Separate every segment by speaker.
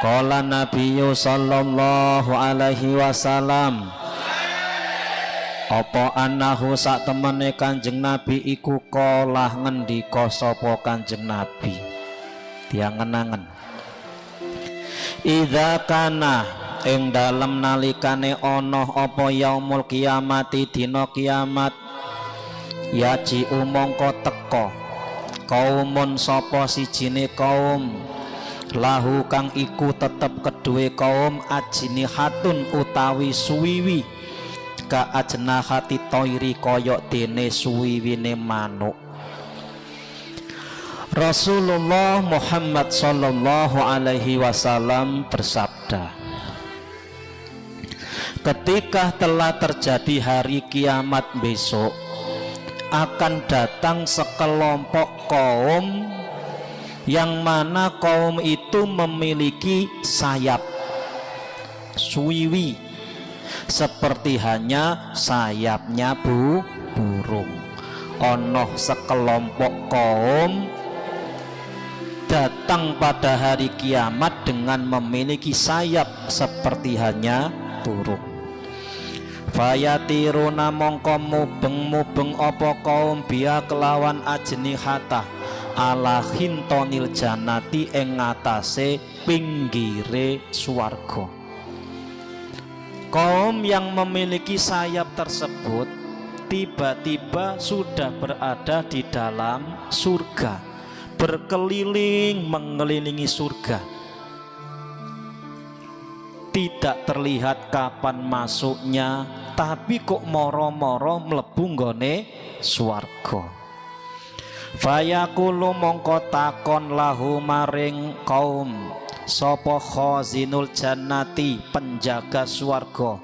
Speaker 1: Qala Nabiyyu sallallahu alaihi wasallam, apa annahu sak temene Kanjeng Nabi iku kolah ngendika sapa Kanjeng Nabi. Diangen-angen. Idza kana ing dalem nalikane ana apa yaumul kiamati dina kiamat, yaji umangka teka kaumun sapa sijine kaum, lahu kang iku tetep kedue kaum ajnihatun utawi suwiwi, ka ajnahati toiri koyok dene suwiwine manuk. Rasulullah Muhammad sallallahu alaihi wasallam bersabda, ketika telah terjadi hari kiamat besok, akan datang sekelompok kaum yang mana kaum itu memiliki sayap suwiwi seperti hanya sayapnya burung. Ono sekelompok kaum datang pada hari kiamat dengan memiliki sayap seperti hanya burung. Fayatiruna mongko mubeng-mubeng apa kaum biya kelawan ajnihata ala hintonil janati ing ngatasé pinggire swarga. Kaum yang memiliki sayap tersebut tiba-tiba sudah berada di dalam surga, berkeliling mengelilingi surga. Tidak terlihat kapan masuknya, tapi kok moro-moro mlebu nggone swarga. Fayaqulu mongko takon lahu maring kaum sapa khazinul jannati penjaga swarga.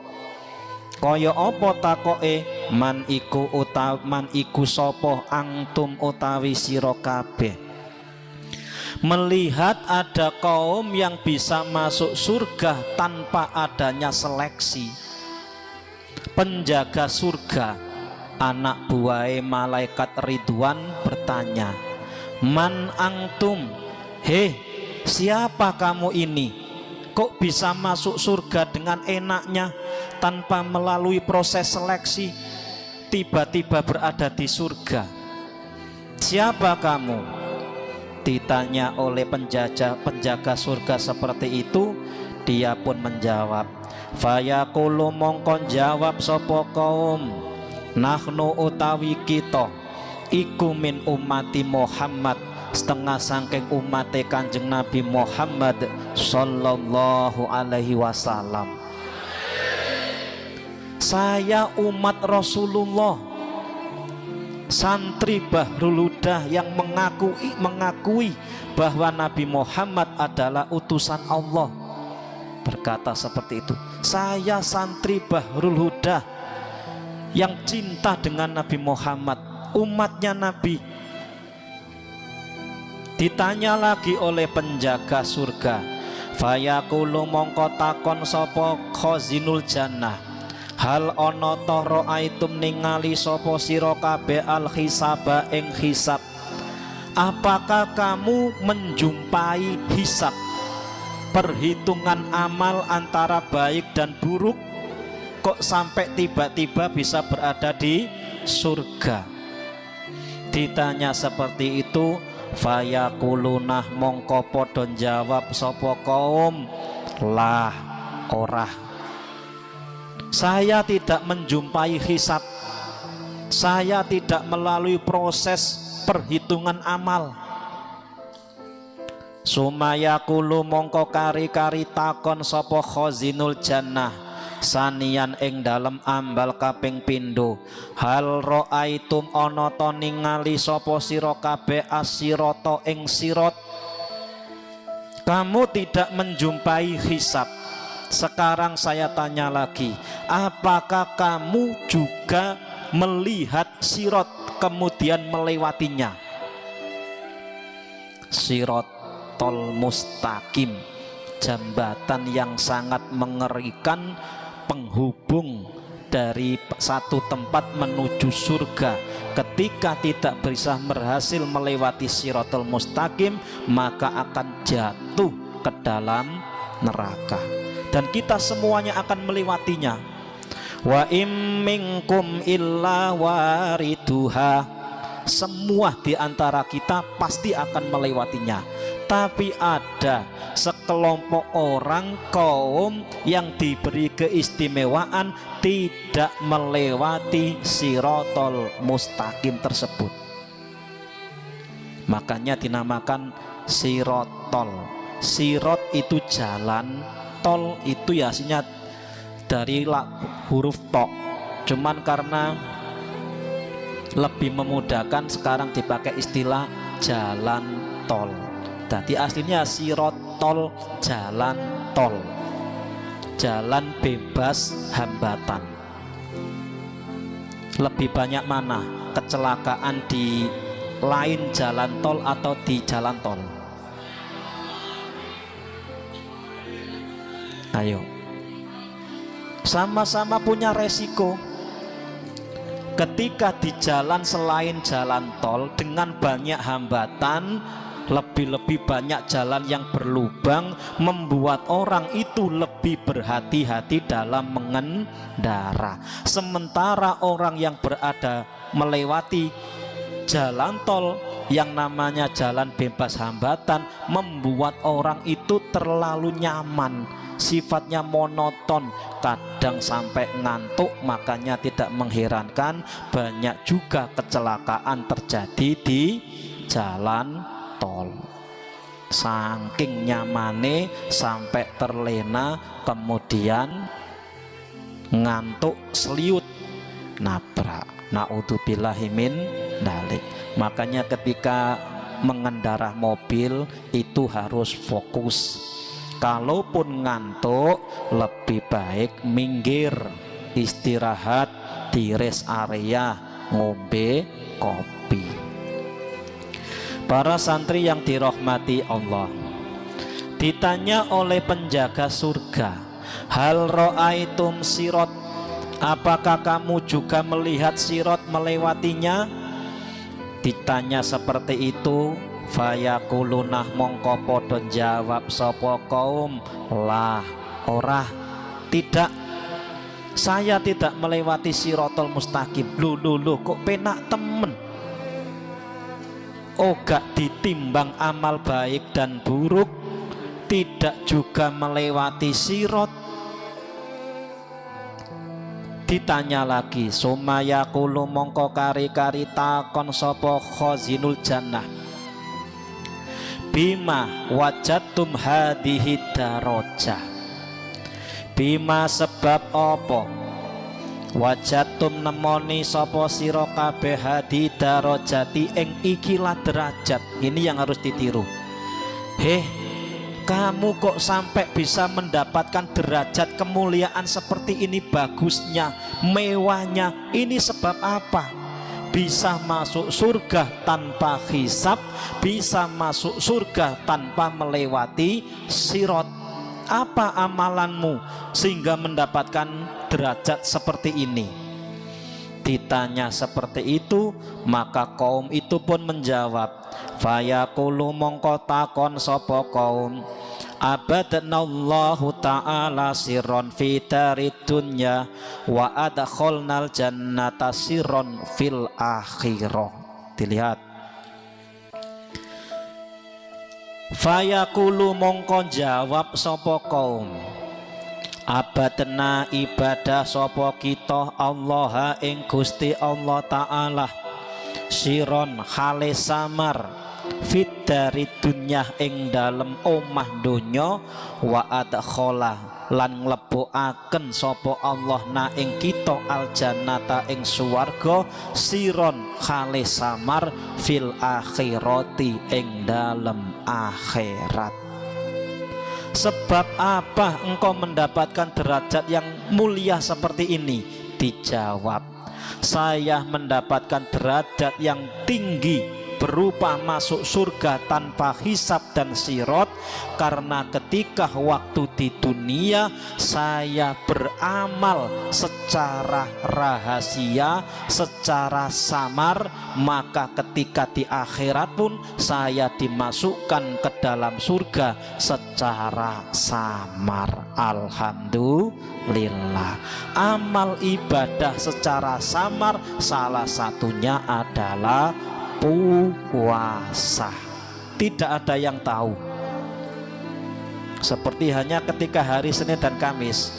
Speaker 1: Kaya apa takoke? Man iku sapa antum utawi sira kabeh. Melihat ada kaum yang bisa masuk surga tanpa adanya seleksi. Penjaga surga, anak buah malaikat Ridwan bertanya, man antum, siapa kamu ini? Kok bisa masuk surga dengan enaknya tanpa melalui proses seleksi? Tiba-tiba berada di surga. Siapa kamu? Ditanya oleh penjaga surga seperti itu, dia pun menjawab, fayaqulu mongkon jawab sapa kaum, nahnu utawi kita iku min ummati Muhammad, setengah sangking umate Kanjeng Nabi Muhammad sallallahu alaihi wasallam. Saya umat Rasulullah, santri Bahrul Huda yang mengakui bahwa Nabi Muhammad adalah utusan Allah, berkata seperti itu. Saya santri Bahrul Huda yang cinta dengan Nabi Muhammad, umatnya Nabi. Ditanya lagi oleh penjaga surga, fayaqulu mongko takon sapa khazinul jannah, hal ana ta ra'aitum ningali sapa sira kabeh al hisaba ing hisab. Apakah kamu menjumpai hisab, perhitungan amal antara baik dan buruk, kok sampai tiba-tiba bisa berada di surga? Ditanya seperti itu, fayaqulunah mongko padha jawab sapa kaum, lah orah. Saya tidak menjumpai hisab, saya tidak melalui proses perhitungan amal. Sumayaqulu mongko kari-kari takon sapa khazinul jannah sanian ing dalem ambal kaping pindho, hal ra'aitum ana ta ningali sapa sira kabeh asirata ing sirat. Kamu tidak menjumpai hisab. Sekarang saya tanya lagi, apakah kamu juga melihat sirat kemudian melewatinya? Siratal mustaqim, jembatan yang sangat mengerikan, penghubung dari satu tempat menuju surga. Ketika tidak bisa berhasil melewati siratal mustaqim, maka akan jatuh ke dalam neraka, dan kita semuanya akan melewatinya. Wa im minkum illa wariduha, semua di antara kita pasti akan melewatinya. Tapi ada sekelompok orang, kaum yang diberi keistimewaan tidak melewati sirotol mustaqim tersebut. Makanya dinamakan sirotol. Sirot itu jalan, tol itu ya aslinya dari huruf tok, cuman karena lebih memudahkan sekarang dipakai istilah jalan tol. Jadi aslinya sirot tol, jalan tol, jalan bebas hambatan. Lebih banyak mana kecelakaan di lain jalan tol atau di jalan tol? Ayo, sama-sama punya resiko. Ketika di jalan selain jalan tol dengan banyak hambatan, lebih-lebih banyak jalan yang berlubang, membuat orang itu lebih berhati-hati dalam mengendara. Sementara orang yang berada melewati jalan tol yang namanya jalan bebas hambatan, membuat orang itu terlalu nyaman, sifatnya monoton, kadang sampai ngantuk. Makanya tidak mengherankan banyak juga kecelakaan terjadi di jalan tol. Saking nyamane sampai terlena, kemudian ngantuk, seliut, nabrak. Naudzubillahi min dzalik. Makanya ketika mengendarai mobil itu harus fokus. Kalaupun ngantuk, lebih baik minggir, istirahat di rest area, ngombe kopi. Para santri yang dirahmati Allah, ditanya oleh penjaga surga, hal ro'aitum sirot, apakah kamu juga melihat sirot melewatinya? Ditanya seperti itu, fayakulunah mongko podo jawab sopo kaum, lah ora, tidak, saya tidak melewati sirotol mustaqim. Lho kok penak temen, oh gak ditimbang amal baik dan buruk, tidak juga melewati sirot. Ditanya lagi, sumaya kulu mongko kari-kari takon sopo khazinul jannah, bima wajatum hadihi darajah, bima sebab opo wajatum nemoni sopo sira kabeh hadi darajati ing ikilah derajat. Ini yang harus ditiru. Kamu kok sampai bisa mendapatkan derajat kemuliaan seperti ini, bagusnya, mewahnya, ini sebab apa? Bisa masuk surga tanpa hisab, bisa masuk surga tanpa melewati sirot. Apa amalanmu sehingga mendapatkan derajat seperti ini? Ditanya seperti itu, maka kaum itu pun menjawab, fayaqulu mongko takon sapa kaum, abadnallahu ta'ala sirron fi darid dunya wa adkhalnal jannata sirron fil akhirah. Dilihat, fayaqulu mongko jawab sapa kaum, abadna ibadah sopo kita Allah ing Gusti Allah Ta'ala, siron hale samar, fit dari dunya ing dalem omah donya, wa adkhala lan nglebokaken sopo Allah na ing kita al jannata ing suwarga, siron hale samar, fil akhirati ing dalem akhirat. Sebab apa engkau mendapatkan derajat yang mulia seperti ini? Dijawab, saya mendapatkan derajat yang tinggi berupa masuk surga tanpa hisab dan sirot, karena ketika waktu di dunia saya beramal secara rahasia, secara samar, maka ketika di akhirat pun saya dimasukkan ke dalam surga secara samar. Alhamdulillah. Amal ibadah secara samar salah satunya adalah puasa. Tidak ada yang tahu. Seperti hanya ketika hari Senin dan Kamis,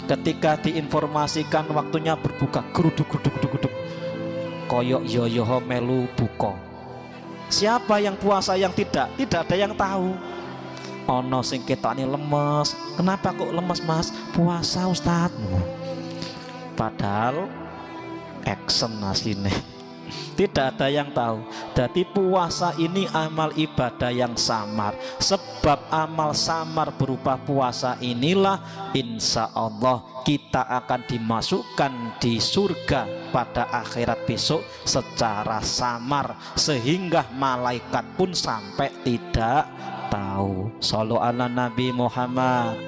Speaker 1: ketika diinformasikan waktunya berbuka, geruduk koyok yoyoho melu buko. Siapa yang puasa yang tidak? Tidak ada yang tahu. Ono sing ketane lemes. Kenapa kok lemes mas? Puasa Ustadz. Padahal action asline. Tidak ada yang tahu. Jadi puasa ini amal ibadah yang samar. Sebab amal samar berupa puasa inilah insya Allah kita akan dimasukkan di surga pada akhirat besok secara samar, sehingga malaikat pun sampai tidak tahu. Shallu ala Nabi Muhammad.